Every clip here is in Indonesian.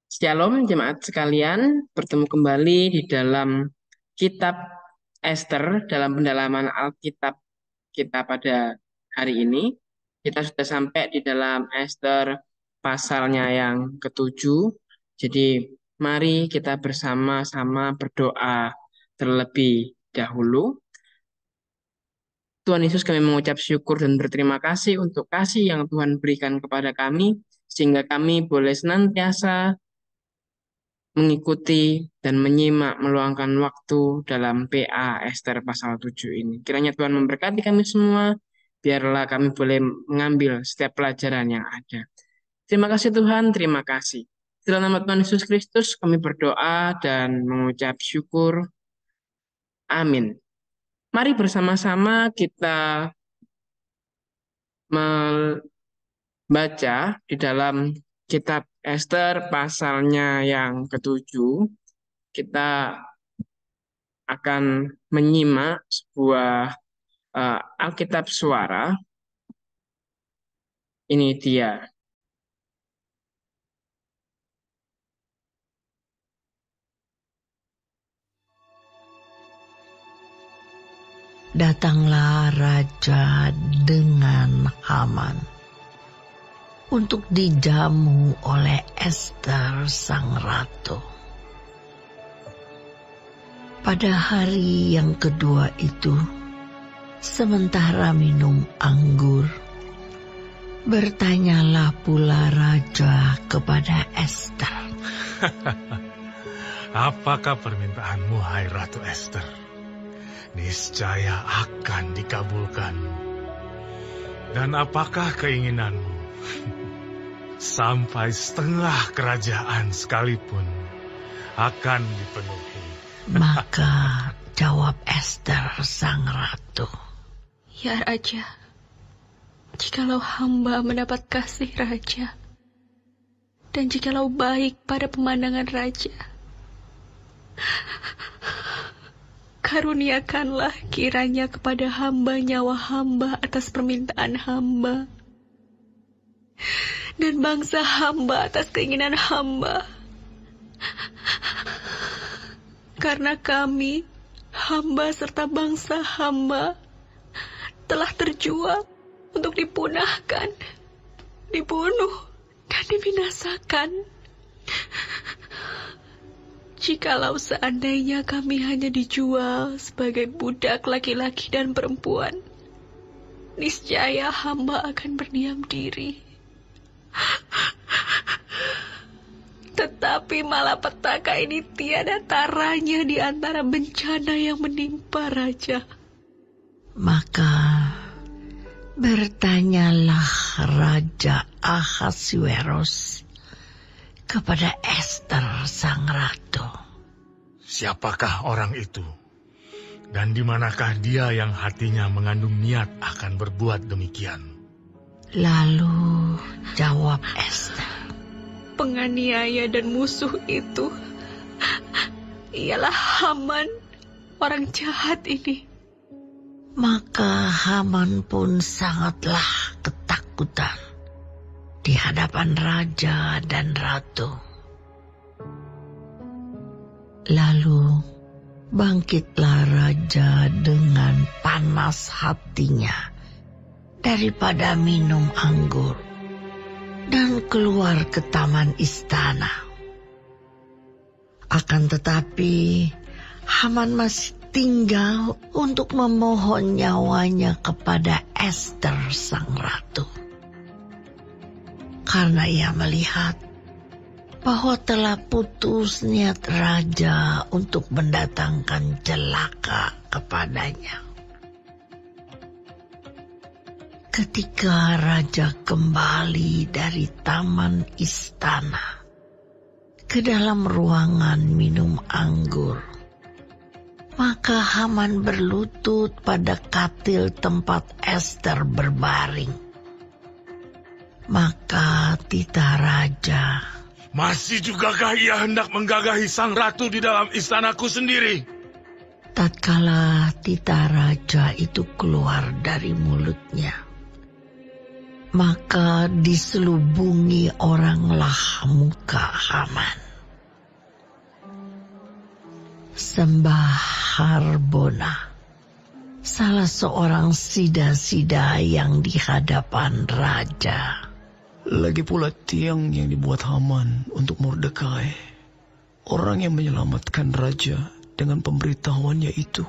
Shalom jemaat sekalian, bertemu kembali di dalam kitab Ester dalam pendalaman Alkitab kita pada hari ini. Kita sudah sampai di dalam Ester pasalnya yang ketujuh. Jadi mari kita bersama-sama berdoa terlebih dahulu. Tuhan Yesus, kami mengucap syukur dan berterima kasih untuk kasih yang Tuhan berikan kepada kami, sehingga kami boleh senantiasa mengikuti dan menyimak meluangkan waktu dalam PA Ester pasal 7 ini. Kiranya Tuhan memberkati kami semua, biarlah kami boleh mengambil setiap pelajaran yang ada. Terima kasih Tuhan, terima kasih. Dalam nama Tuhan Yesus Kristus kami berdoa dan mengucap syukur. Amin. Mari bersama-sama kita membaca di dalam kitab Ester pasalnya yang ketujuh. Kita akan menyimak sebuah Alkitab suara. Ini dia. Datanglah raja dengan Haman untuk dijamu oleh Ester sang ratu. Pada hari yang kedua itu, sementara minum anggur, bertanyalah pula raja kepada Ester. Apakah permintaanmu, hai Ratu Ester? Niscaya akan dikabulkan. Dan apakah keinginanmu? Sampai setengah kerajaan sekalipun akan dipenuhi. Maka jawab Ester sang ratu, Ya Raja, jikalau hamba mendapat kasih Raja, dan jikalau baik pada pemandangan Raja, karuniakanlah kiranya kepada hamba nyawa hamba atas permintaan hamba, dan bangsa hamba atas keinginan hamba. Karena kami, hamba serta bangsa hamba, telah terjual untuk dipunahkan, dibunuh, dan dibinasakan. Jikalau seandainya kami hanya dijual sebagai budak laki-laki dan perempuan, niscaya hamba akan berdiam diri. Tetapi malapetaka ini tiada taranya di antara bencana yang menimpa Raja. Maka bertanyalah Raja Ahasuerus kepada Ester sang ratu. Siapakah orang itu? Dan di manakah dia yang hatinya mengandung niat akan berbuat demikian? Lalu jawab Ester, Penganiaya dan musuh itu ialah Haman, orang jahat ini. Maka Haman pun sangatlah ketakutan di hadapan raja dan ratu. Lalu bangkitlah raja dengan panas hatinya daripada minum anggur, dan keluar ke taman istana. Akan tetapi Haman masih tinggal untuk memohon nyawanya kepada Ester sang ratu, karena ia melihat bahwa telah putus niat raja untuk mendatangkan celaka kepadanya. Ketika raja kembali dari taman istana ke dalam ruangan minum anggur, maka Haman berlutut pada katil tempat Ester berbaring. Maka titah raja, Masih jugakah ia hendak menggagahi sang ratu di dalam istanaku sendiri? tatkala titah raja itu keluar dari mulutnya, maka diselubungi oranglah muka Haman. Sembah Harbona, salah seorang sida-sida yang di hadapan raja. Lagi pula tiang yang dibuat Haman untuk Mordekai, orang yang menyelamatkan raja dengan pemberitahuannya itu,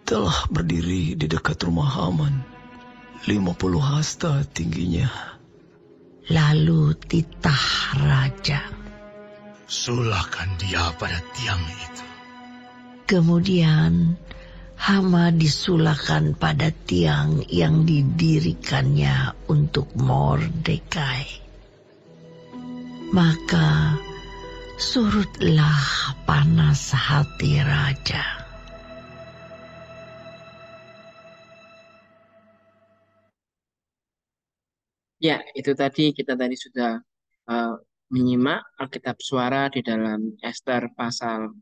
telah berdiri di dekat rumah Haman, 50 hasta tingginya. Lalu titah raja. Sulahkan dia pada tiang itu. Kemudian Hama disulahkan pada tiang yang didirikannya untuk Mordekai. Maka surutlah panas hati raja. Ya, itu tadi kita sudah menyimak Alkitab Suara di dalam Ester pasal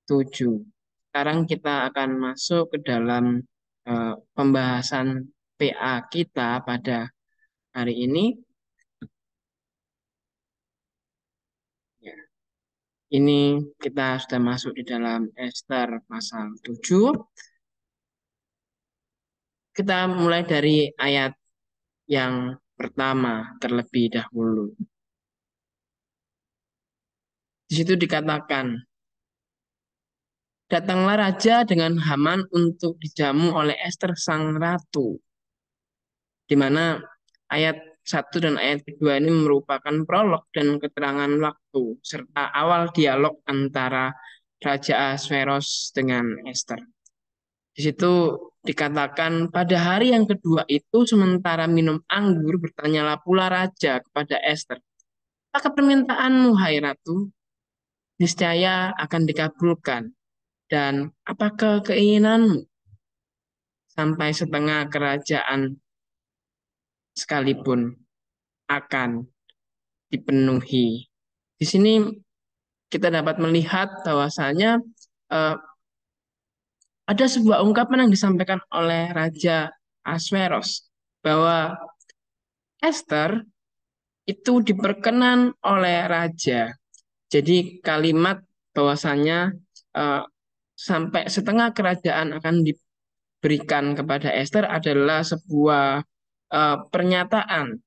7. Sekarang kita akan masuk ke dalam pembahasan PA kita pada hari ini. Ya, ini kita sudah masuk di dalam Ester pasal 7. Kita mulai dari ayat yang pertama terlebih dahulu. Di situ dikatakan, datanglah raja dengan Haman untuk dijamu oleh Ester sang ratu. Di mana ayat 1 dan ayat kedua ini merupakan prolog dan keterangan waktu, serta awal dialog antara Raja Ahasveros dengan Ester. Di situ dikatakan, pada hari yang kedua itu sementara minum anggur, bertanyalah pula raja kepada Ester, apakah permintaanmu, hai ratu? Niscaya akan dikabulkan. Dan apakah keinginanmu? Sampai setengah kerajaan sekalipun akan dipenuhi. Di sini kita dapat melihat bahwasanya ada sebuah ungkapan yang disampaikan oleh Raja Ahasveros bahwa Ester itu diperkenan oleh raja. Jadi kalimat bahwasanya sampai setengah kerajaan akan diberikan kepada Ester adalah sebuah pernyataan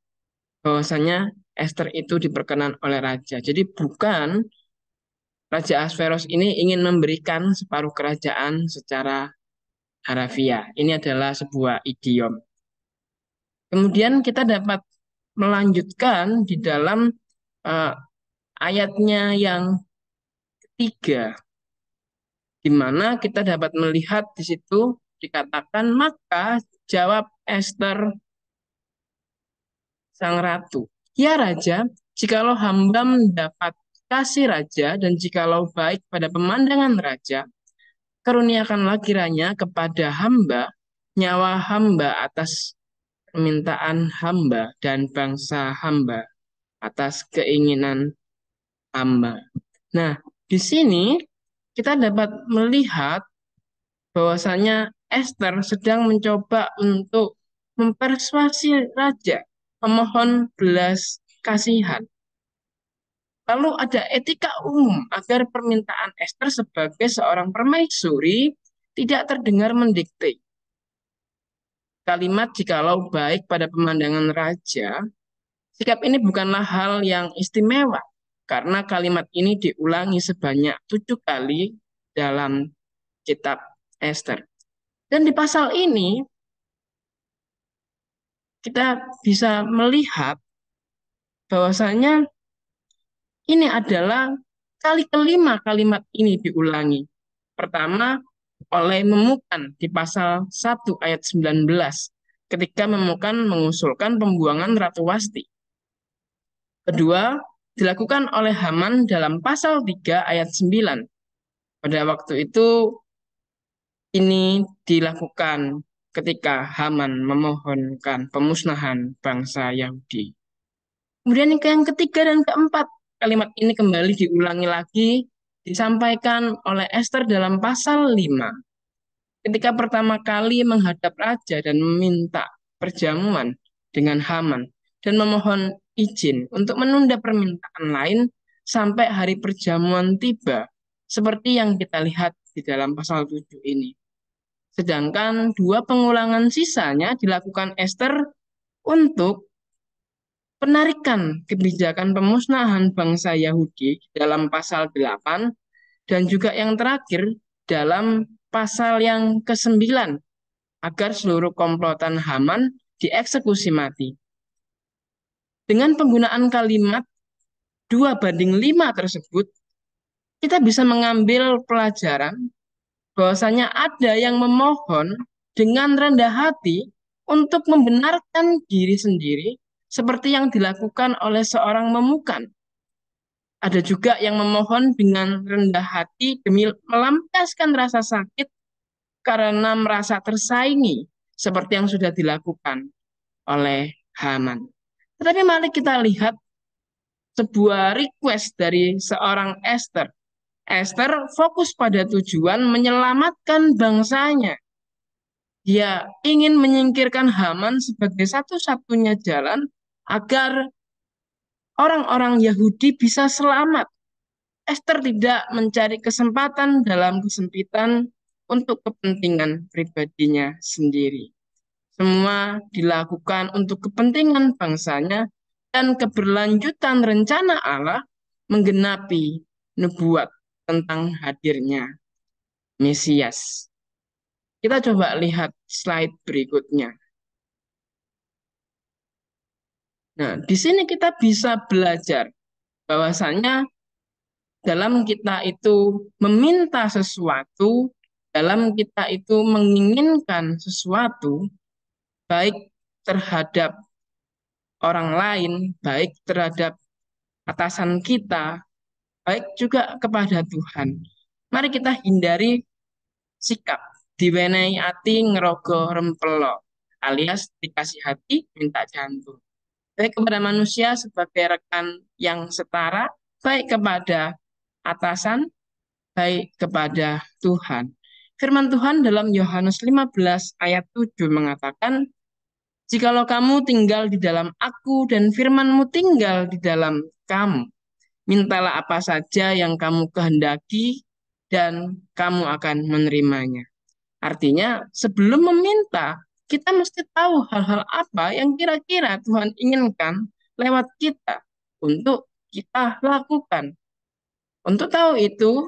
bahwasanya Ester itu diperkenan oleh raja. Jadi bukan Raja Ahasveros ini ingin memberikan separuh kerajaan secara harafiah. Ini adalah sebuah idiom. Kemudian kita dapat melanjutkan di dalam ayatnya yang ketiga, di mana kita dapat melihat di situ dikatakan, maka jawab Ester sang ratu, ya raja, jikalau hamba mendapat kasih raja dan jikalau baik pada pemandangan raja, karuniakanlah kiranya kepada hamba nyawa hamba atas permintaan hamba dan bangsa hamba atas keinginan hamba. Nah, di sini kita dapat melihat bahwasanya Ester sedang mencoba untuk mempersuasi raja, memohon belas kasihan. Lalu ada etika umum agar permintaan Ester sebagai seorang permaisuri tidak terdengar mendikte. Kalimat jikalau baik pada pemandangan raja, sikap ini bukanlah hal yang istimewa, karena kalimat ini diulangi sebanyak 7 kali dalam kitab Ester. Dan di pasal ini, kita bisa melihat bahwasanya ini adalah kali kelima kalimat ini diulangi. Pertama, oleh Memukan di pasal 1 ayat 19, ketika Memukan mengusulkan pembuangan Ratu Wasti. Kedua, dilakukan oleh Haman dalam pasal 3 ayat 9. Pada waktu itu, ini dilakukan ketika Haman memohonkan pemusnahan bangsa Yahudi. Kemudian yang ketiga dan keempat, kalimat ini kembali diulangi lagi, disampaikan oleh Ester dalam pasal 5. Ketika pertama kali menghadap raja dan meminta perjamuan, dengan Haman dan memohon izin untuk menunda permintaan lain sampai hari perjamuan tiba, seperti yang kita lihat di dalam pasal 7 ini. Sedangkan 2 pengulangan sisanya dilakukan Ester untuk penarikan kebijakan pemusnahan bangsa Yahudi dalam pasal 8 dan juga yang terakhir dalam pasal yang ke-9 agar seluruh komplotan Haman dieksekusi mati. Dengan penggunaan kalimat 2:5 tersebut, kita bisa mengambil pelajaran bahwasanya ada yang memohon dengan rendah hati untuk membenarkan diri sendiri seperti yang dilakukan oleh seorang memukan. Ada juga yang memohon dengan rendah hati demi melampiaskan rasa sakit karena merasa tersaingi seperti yang sudah dilakukan oleh Haman. Tetapi mari kita lihat sebuah request dari seorang Ester. Ester fokus pada tujuan menyelamatkan bangsanya. Dia ingin menyingkirkan Haman sebagai satu-satunya jalan agar orang-orang Yahudi bisa selamat. Ester tidak mencari kesempatan dalam kesempitan untuk kepentingan pribadinya sendiri. Semua dilakukan untuk kepentingan bangsanya dan keberlanjutan rencana Allah menggenapi nubuat tentang hadirnya Mesias. Kita coba lihat slide berikutnya. Nah, di sini kita bisa belajar bahwasanya dalam kita itu meminta sesuatu, dalam kita itu menginginkan sesuatu, baik terhadap orang lain, baik terhadap atasan kita, baik juga kepada Tuhan. Mari kita hindari sikap diwenehi ati ngerogo rempelo, alias dikasih hati minta jantung. Baik kepada manusia sebagai rekan yang setara, baik kepada atasan, baik kepada Tuhan. Firman Tuhan dalam Yohanes 15 ayat 7 mengatakan, "Jikalau kamu tinggal di dalam aku dan firman-Mu tinggal di dalam kamu, mintalah apa saja yang kamu kehendaki dan kamu akan menerimanya." Artinya, sebelum meminta, kita mesti tahu hal-hal apa yang kira-kira Tuhan inginkan lewat kita untuk kita lakukan. Untuk tahu itu,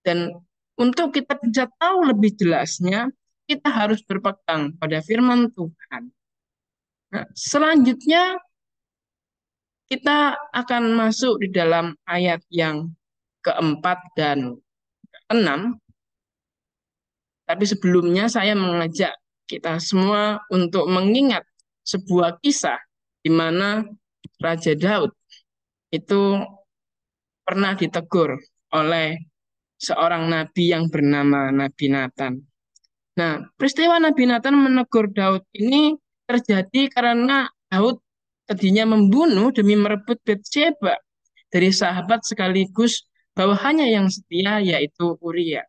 dan untuk kita bisa tahu lebih jelasnya, kita harus berpegang pada firman Tuhan. Nah, selanjutnya, kita akan masuk di dalam ayat yang keempat dan keenam. Tapi sebelumnya saya mengajak kita semua untuk mengingat sebuah kisah di mana Raja Daud itu pernah ditegur oleh seorang nabi yang bernama Nabi Nathan. Nah, peristiwa Nabi Nathan menegur Daud ini terjadi karena Daud tadinya membunuh demi merebut Batsheba dari sahabat sekaligus bawahannya yang setia, yaitu Uria.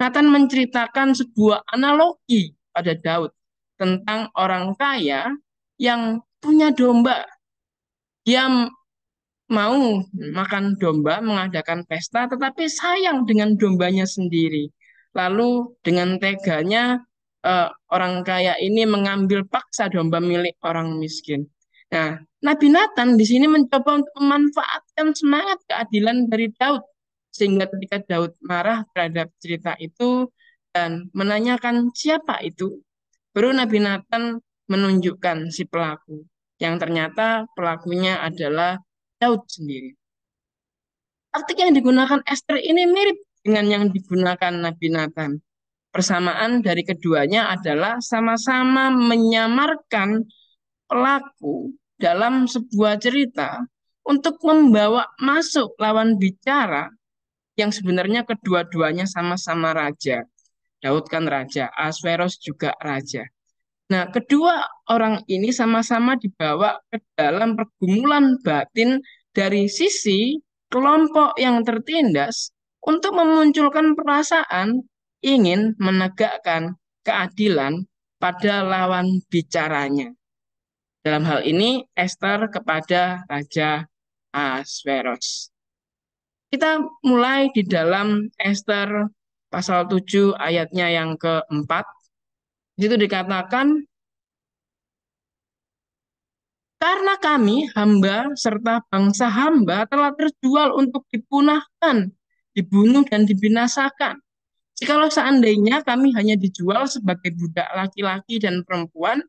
Nathan menceritakan sebuah analogi pada Daud tentang orang kaya yang punya domba. Dia mau makan domba, mengadakan pesta, tetapi sayang dengan dombanya sendiri. Lalu dengan teganya orang kaya ini mengambil paksa domba milik orang miskin. Nah, Nabi Nathan di sini mencoba untuk memanfaatkan semangat keadilan dari Daud, sehingga ketika Daud marah terhadap cerita itu dan menanyakan siapa itu, baru Nabi Nathan menunjukkan si pelaku, yang ternyata pelakunya adalah Daud sendiri. Taktik yang digunakan Ester ini mirip dengan yang digunakan Nabi Nathan. Persamaan dari keduanya adalah sama-sama menyamarkan pelaku dalam sebuah cerita untuk membawa masuk lawan bicara yang sebenarnya kedua-duanya sama-sama raja. Daud kan raja, Ahasveros juga raja. Nah, kedua orang ini sama-sama dibawa ke dalam pergumulan batin dari sisi kelompok yang tertindas untuk memunculkan perasaan ingin menegakkan keadilan pada lawan bicaranya. Dalam hal ini Ester kepada Raja Ahasveros. Kita mulai di dalam Ester pasal 7 ayatnya yang keempat. Di situ dikatakan, karena kami hamba serta bangsa hamba telah terjual untuk dipunahkan, dibunuh dan dibinasakan. Jikalau seandainya kami hanya dijual sebagai budak laki-laki dan perempuan,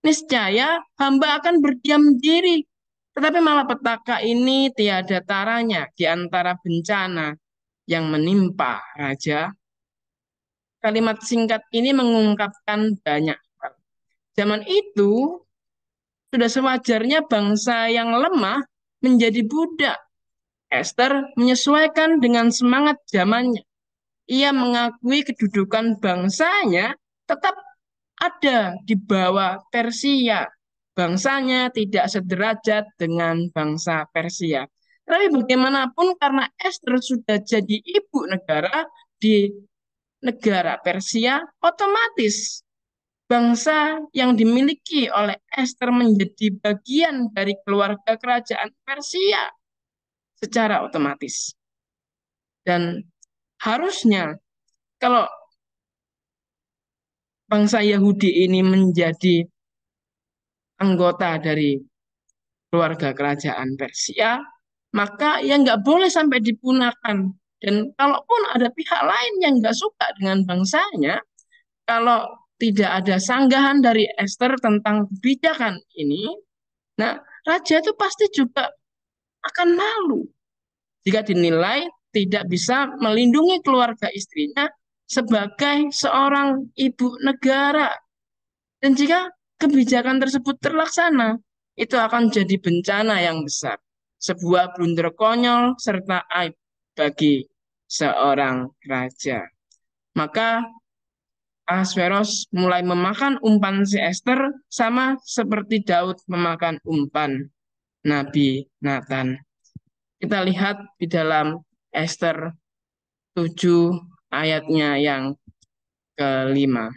niscaya hamba akan berdiam diri. Tetapi malapetaka ini tiada taranya di antara bencana yang menimpa raja. Kalimat singkat ini mengungkapkan banyak hal. Zaman itu sudah sewajarnya bangsa yang lemah menjadi budak. Ester menyesuaikan dengan semangat zamannya. Ia mengakui kedudukan bangsanya tetap ada di bawah Persia. Bangsanya tidak sederajat dengan bangsa Persia. Tapi bagaimanapun karena Ester sudah jadi ibu negara di negara Persia, otomatis bangsa yang dimiliki oleh Ester menjadi bagian dari keluarga kerajaan Persia secara otomatis. Dan harusnya kalau bangsa Yahudi ini menjadi anggota dari keluarga kerajaan Persia, maka ya nggak boleh sampai dipunahkan. Dan kalaupun ada pihak lain yang nggak suka dengan bangsanya, kalau tidak ada sanggahan dari Ester tentang kebijakan ini, nah raja itu pasti juga akan malu jika dinilai tidak bisa melindungi keluarga istrinya sebagai seorang ibu negara. Dan jika kebijakan tersebut terlaksana, itu akan jadi bencana yang besar, sebuah blunder konyol serta aib bagi seorang raja. Maka Ahasveros mulai memakan umpan si Ester sama seperti Daud memakan umpan Nabi Nathan. Kita lihat di dalam Ester 7 ayatnya yang kelima.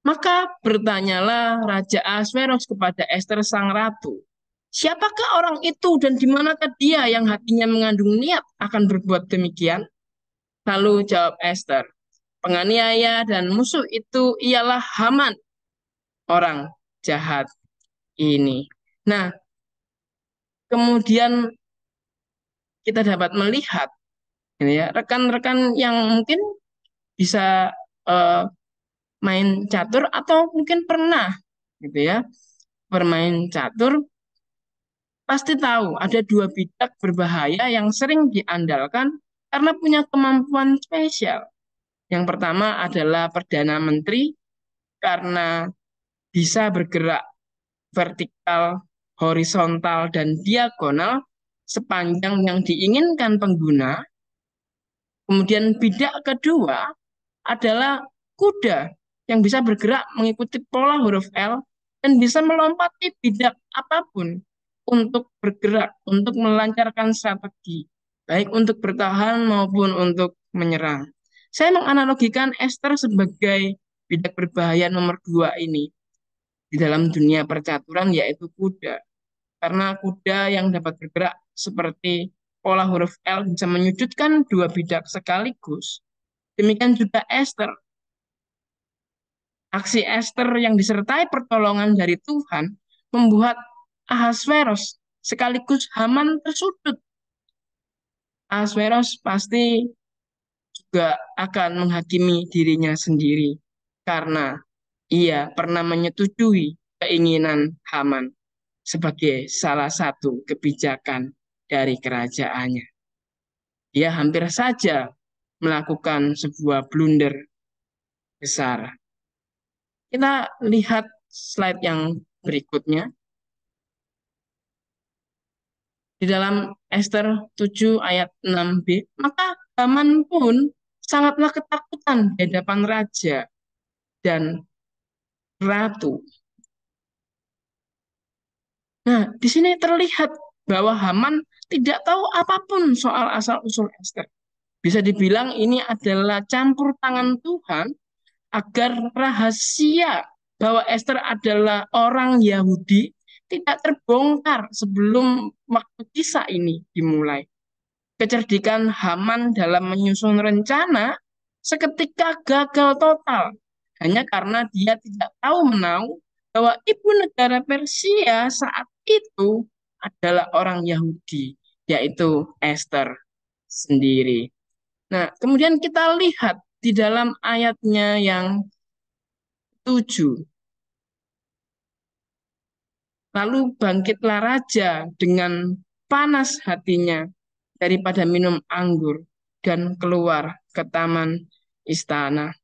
Maka bertanyalah Raja Ahasveros kepada Ester sang ratu, siapakah orang itu dan di manakah dia yang hatinya mengandung niat akan berbuat demikian? Lalu jawab Ester, penganiaya dan musuh itu ialah Haman, orang jahat ini. Nah, kemudian kita dapat melihat ini ya, rekan-rekan yang mungkin bisa main catur atau mungkin pernah gitu ya bermain catur pasti tahu ada dua bidak berbahaya yang sering diandalkan karena punya kemampuan spesial. Yang pertama adalah Perdana Menteri karena bisa bergerak vertikal, horizontal, dan diagonal sepanjang yang diinginkan pengguna. Kemudian bidak kedua adalah kuda yang bisa bergerak mengikuti pola huruf L dan bisa melompati bidak apapun untuk bergerak, untuk melancarkan strategi, baik untuk bertahan maupun untuk menyerang. Saya menganalogikan Ester sebagai bidak berbahaya nomor 2 ini di dalam dunia percaturan, yaitu kuda. Karena kuda yang dapat bergerak seperti pola huruf L bisa menyudutkan dua bidak sekaligus. Demikian juga Ester. Aksi Ester yang disertai pertolongan dari Tuhan membuat Ahasveros sekaligus Haman tersudut. Ahasveros pasti juga akan menghakimi dirinya sendiri karena ia pernah menyetujui keinginan Haman sebagai salah satu kebijakan dari kerajaannya. Ia hampir saja melakukan sebuah blunder besar. Kita lihat slide yang berikutnya. Di dalam Ester 7 ayat 6b, maka Haman pun sangatlah ketakutan di hadapan raja dan ratu. Nah, di sini terlihat bahwa Haman tidak tahu apapun soal asal-usul Ester. Bisa dibilang ini adalah campur tangan Tuhan agar rahasia bahwa Esther adalah orang Yahudi tidak terbongkar sebelum waktu kisah ini dimulai. Kecerdikan Haman dalam menyusun rencana seketika gagal total hanya karena dia tidak tahu menahu bahwa ibu negara Persia saat itu adalah orang Yahudi, yaitu Esther sendiri. Nah, kemudian kita lihat di dalam ayatnya yang 7. Lalu bangkitlah raja dengan panas hatinya daripada minum anggur dan keluar ke taman istana.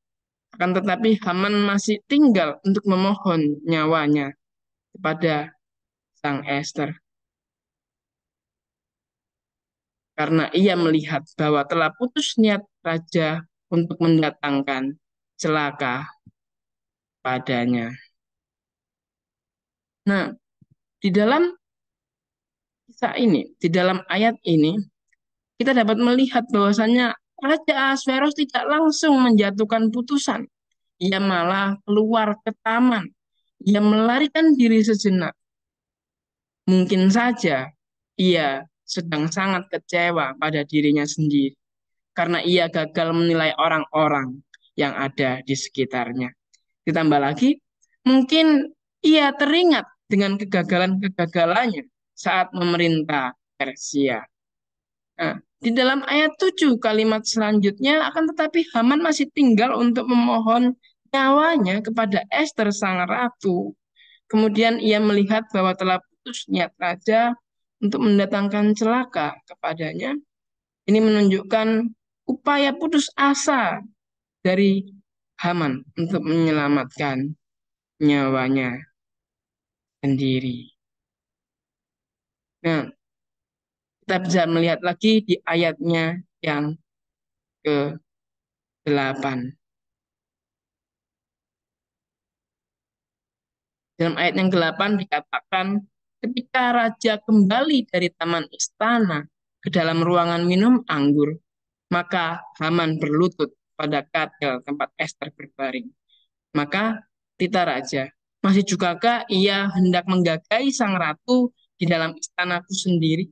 Akan tetapi Haman masih tinggal untuk memohon nyawanya kepada sang Esther. Karena ia melihat bahwa telah putus niat raja untuk mendatangkan celaka padanya. Nah, di dalam kisah ini, di dalam ayat ini, kita dapat melihat bahwasannya Raja Ahasveros tidak langsung menjatuhkan putusan. Ia malah keluar ke taman. Ia melarikan diri sejenak. Mungkin saja ia sedang sangat kecewa pada dirinya sendiri karena ia gagal menilai orang-orang yang ada di sekitarnya. Ditambah lagi, mungkin ia teringat dengan kegagalan-kegagalannya saat memerintah Persia. Nah, di dalam ayat 7 kalimat selanjutnya, akan tetapi Haman masih tinggal untuk memohon nyawanya kepada Esther sang ratu. Kemudian ia melihat bahwa telah putus niat raja untuk mendatangkan celaka kepadanya. Ini menunjukkan upaya putus asa dari Haman untuk menyelamatkan nyawanya sendiri. Nah, kita bisa melihat lagi di ayatnya yang ke-8. Dalam ayat yang ke-8 dikatakan, ketika raja kembali dari taman istana ke dalam ruangan minum anggur, maka Haman berlutut pada katil tempat Esther berbaring. Maka tita raja, masih jugakah ia hendak menggagai sang ratu di dalam istanaku sendiri?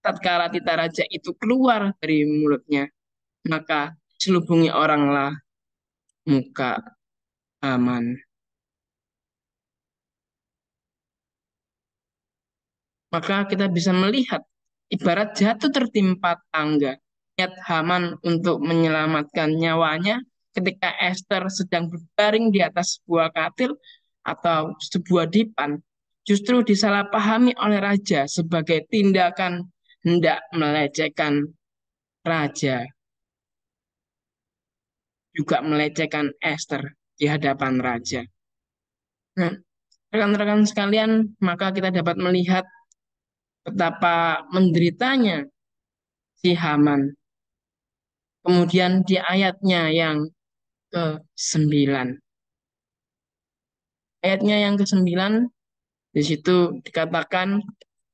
Tatkala tita raja itu keluar dari mulutnya, maka selubungi oranglah muka Haman. Maka kita bisa melihat ibarat jatuh tertimpa tangga. Niat Haman untuk menyelamatkan nyawanya ketika Esther sedang berbaring di atas sebuah katil atau sebuah dipan justru disalahpahami oleh raja sebagai tindakan hendak melecehkan raja, juga melecehkan Esther di hadapan raja. Nah, rekan-rekan sekalian, maka kita dapat melihat betapa menderitanya si Haman. Kemudian di ayatnya yang ke-9. Ayatnya yang ke-9, di situ dikatakan,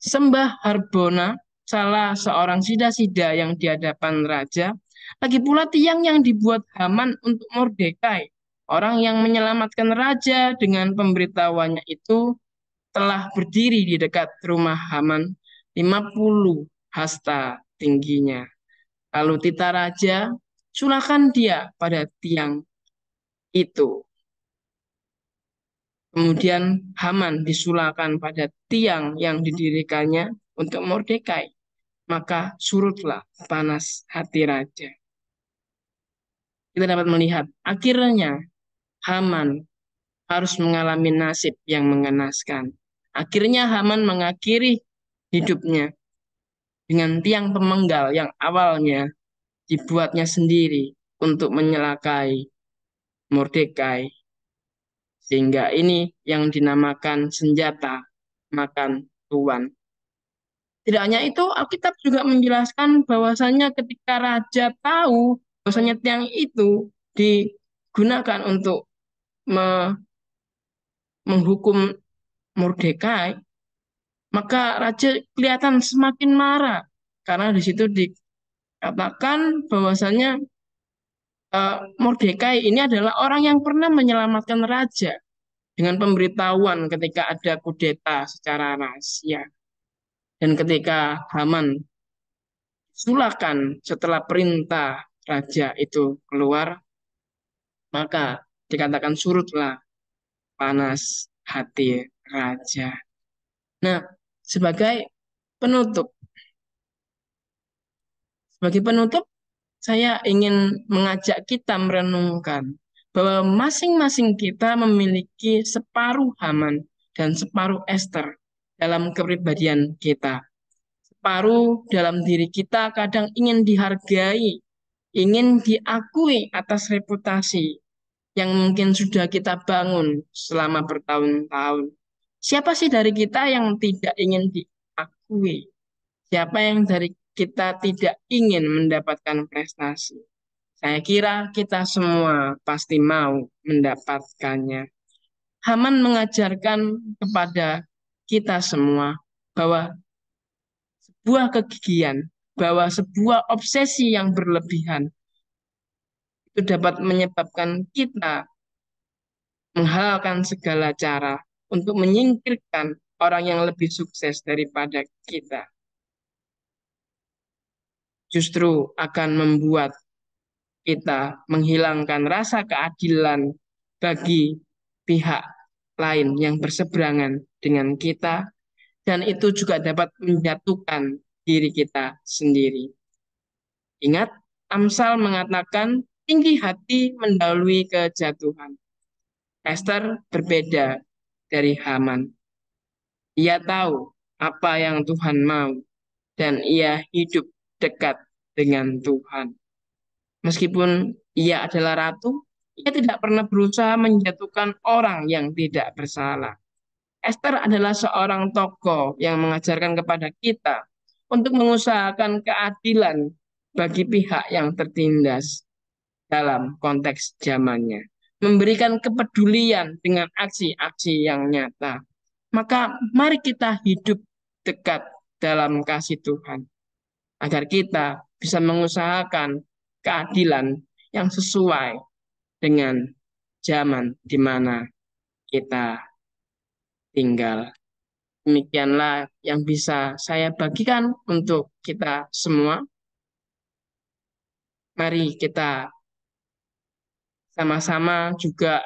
sembah Harbona, salah seorang sida-sida yang di hadapan raja, lagi pula tiang yang dibuat Haman untuk Mordekai, orang yang menyelamatkan raja dengan pemberitahuannya itu, telah berdiri di dekat rumah Haman 50 hasta tingginya. Lalu tita raja, sulakan dia pada tiang itu. Kemudian Haman disulakan pada tiang yang didirikannya untuk Mordekai. Maka surutlah panas hati raja. Kita dapat melihat akhirnya Haman harus mengalami nasib yang mengenaskan. Akhirnya Haman mengakhiri hidupnya dengan tiang pemenggal yang awalnya dibuatnya sendiri untuk menyelakai Mordekai. Sehingga ini yang dinamakan senjata makan tuan. Tidak hanya itu, Alkitab juga menjelaskan bahwasannya ketika raja tahu bahwasannya tiang itu digunakan untuk menghukum Mordekai, maka raja kelihatan semakin marah karena di situ dikatakan bahwasannya Mordekai ini adalah orang yang pernah menyelamatkan raja. dengan pemberitahuan ketika ada kudeta secara rahasia. Dan ketika Haman sulakan setelah perintah raja itu keluar, maka dikatakan surutlah panas hati raja. Nah, sebagai penutup, saya ingin mengajak kita merenungkan bahwa masing-masing kita memiliki separuh Haman dan separuh Ester dalam kepribadian kita. Separuh dalam diri kita kadang ingin dihargai, ingin diakui atas reputasi yang mungkin sudah kita bangun selama bertahun-tahun. Siapa sih dari kita yang tidak ingin diakui? Siapa yang dari kita tidak ingin mendapatkan prestasi? Saya kira kita semua pasti mau mendapatkannya. Haman mengajarkan kepada kita semua bahwa sebuah kegigihan, bahwa sebuah obsesi yang berlebihan itu dapat menyebabkan kita menghalalkan segala cara untuk menyingkirkan orang yang lebih sukses daripada kita. Justru akan membuat kita menghilangkan rasa keadilan bagi pihak lain yang berseberangan dengan kita, dan itu juga dapat menjatuhkan diri kita sendiri. Ingat, Amsal mengatakan tinggi hati mendahului kejatuhan. Ester berbeda dari Haman. Ia tahu apa yang Tuhan mau, dan ia hidup dekat dengan Tuhan. Meskipun ia adalah ratu, ia tidak pernah berusaha menjatuhkan orang yang tidak bersalah. Ester adalah seorang tokoh yang mengajarkan kepada kita untuk mengusahakan keadilan bagi pihak yang tertindas dalam konteks zamannya, memberikan kepedulian dengan aksi-aksi yang nyata. Maka mari kita hidup dekat dalam kasih Tuhan, agar kita bisa mengusahakan keadilan yang sesuai dengan zaman di mana kita tinggal. Demikianlah yang bisa saya bagikan untuk kita semua. Mari kita sama-sama juga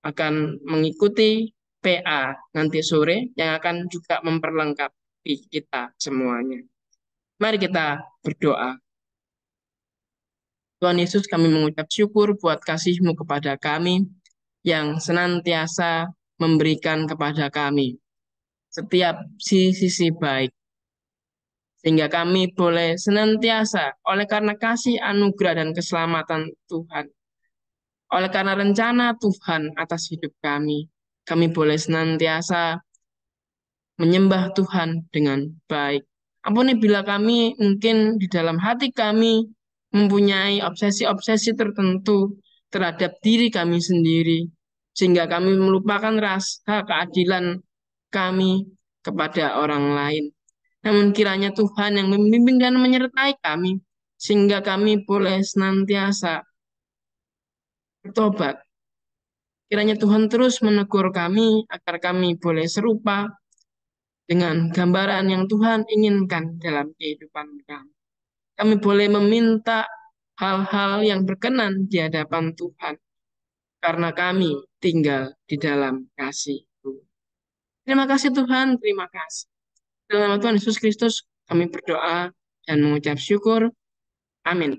akan mengikuti PA nanti sore yang akan juga memperlengkapi kita semuanya. Mari kita berdoa. Tuhan Yesus, kami mengucap syukur buat kasih-Mu kepada kami yang senantiasa memberikan kepada kami setiap sisi baik, sehingga kami boleh senantiasa oleh karena kasih anugerah dan keselamatan Tuhan, oleh karena rencana Tuhan atas hidup kami boleh senantiasa menyembah Tuhan dengan baik. Ampuni bila kami mungkin di dalam hati kami mempunyai obsesi-obsesi tertentu terhadap diri kami sendiri, sehingga kami melupakan rasa keadilan kami kepada orang lain. Namun kiranya Tuhan yang membimbing dan menyertai kami, sehingga kami boleh senantiasa bertobat. Kiranya Tuhan terus menegur kami, agar kami boleh serupa dengan gambaran yang Tuhan inginkan dalam kehidupan kami. Kami boleh meminta hal-hal yang berkenan di hadapan Tuhan, karena kami tinggal di dalam kasih-Mu. Terima kasih Tuhan, terima kasih. Dalam nama Tuhan Yesus Kristus, kami berdoa dan mengucap syukur. Amin.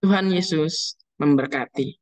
Tuhan Yesus memberkati.